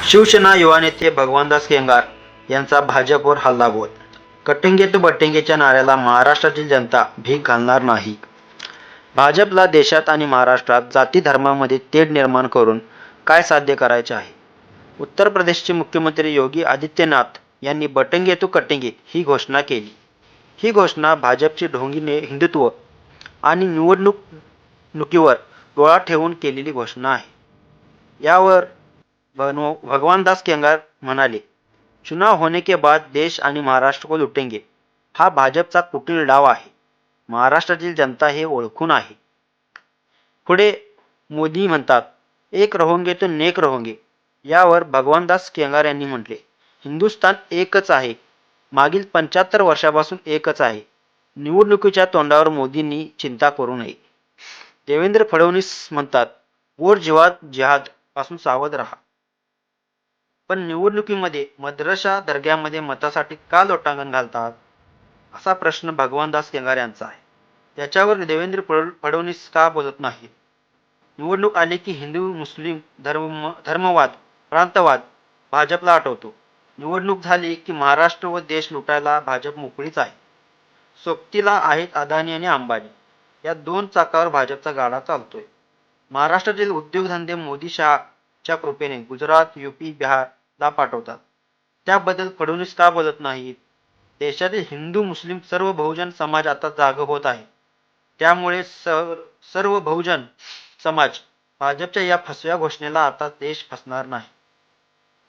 शिवसेना युवा नेते भगवानदास केंगार यांचा भाजपवर हल्लाबोल. कटेंगे तो बटेंगेच्या नाऱ्याला महाराष्ट्रातील जनता भीक घालणार नाही. भाजपला देशात आणि महाराष्ट्रात जाती धर्मामध्ये तेढ निर्माण करून काय साध्य करायचे आहे? उत्तर प्रदेशचे मुख्यमंत्री योगी आदित्यनाथ यांनी बटेंगे तो कटेंगे ही घोषणा केली. ही घोषणा भाजपची ढोंगीने हिंदुत्व आणि निवडणुकीवर डोळा ठेवून केलेली घोषणा आहे. यावर भगवानदास केंगार म्हणाले, चुनाव होने के बाद देश आणि महाराष्ट्र को लुटेंगे. हा भाजपचा कुटील डाव आहे. महाराष्ट्रातील जनता हे ओळखून आहे. पुढे मोदी म्हणतात, एक रहोगे तो नेक रहोगे. यावर भगवानदास केंगार यांनी म्हटले, हिंदुस्थान एकच आहे. मागील 75 वर्षापासून एकच आहे. निवडणुकीच्या तोंडावर मोदींनी चिंता करू नये. देवेंद्र फडणवीस म्हणतात, वोट जिहाद पासून सावध राहा. पण निवडणुकीमध्ये मद्रसा दर्ग्यामध्ये मतासाठी का लोटांगण घालतात? असा प्रश्न भगवानदास केंगार यांचा आहे. त्याच्यावर देवेंद्र फडणवीस का बोलत नाहीत? निवडणूक आली की हिंदू मुस्लिम धर्मवाद प्रांतवाद भाजपला आठवतो. निवडणूक झाली की महाराष्ट्र व देश लुटायला भाजप मोकळीच आहे. सोबतीला आहेत अदानी आणि अंबानी. या दोन चाकावर भाजपचा गाडा चालतोय. महाराष्ट्रातील उद्योगधंदे मोदी शहाच्या कृपेने गुजरात, यूपी, बिहारला पाठवतात. त्याबद्दल फडणवीस का बोलत नाहीत? देशातील हिंदू मुस्लिम सर्व बहुजन समाज आता जाग होत आहे. त्यामुळे सर्व बहुजन समाज भाजपच्या या फसव्या घोषणेला आता देश फसणार नाही.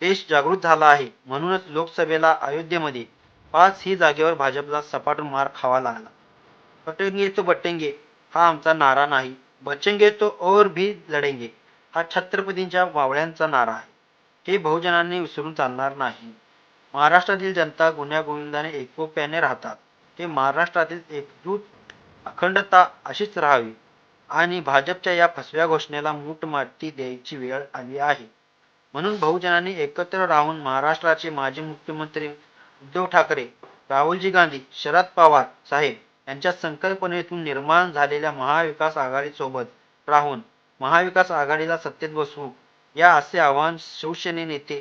देश जागृत झाला आहे. म्हणूनच लोकसभेला अयोध्येमध्ये 5 ही जागेवर भाजपला सपाटून मार खावा लागला. कटेंगे तो बटेंगे हा आमचा नारा नाही. बचेंगे तो और भी लढेंगे हा छत्रपतींच्या मावळ्यांचा नारा आहे. हे बहुजनांनी विसरून चालणार नाही. महाराष्ट्रातील जनता गुण्यागोविंदाने एकोप्याने राहतात. ते महाराष्ट्रातील एकजूट अखंडता अशीच राहावी आणि भाजपच्या या फसव्या घोषणेला मूठ माती द्यायची वेळ आली आहे. म्हणून बहुजनांनी एकत्र राहून महाराष्ट्राचे माजी मुख्यमंत्री उद्धव ठाकरे, राहुलजी गांधी, शरद पवार साहेब यांच्या संकल्पनेतून निर्माण झालेल्या महाविकास आघाडीसोबत राहून महाविकास आघाडीला सत्तेत बसवू या असे आवाहन शिवसेने नेते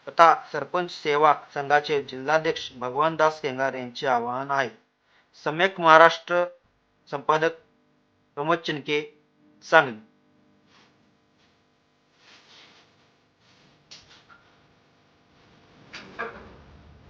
तथा सरपंच सेवा संघाचे जिल्हाध्यक्ष भगवानदास केंगार यांचे आवाहन आहे. सम्यक महाराष्ट्र संपादक प्रमोद चिनके, सांगली.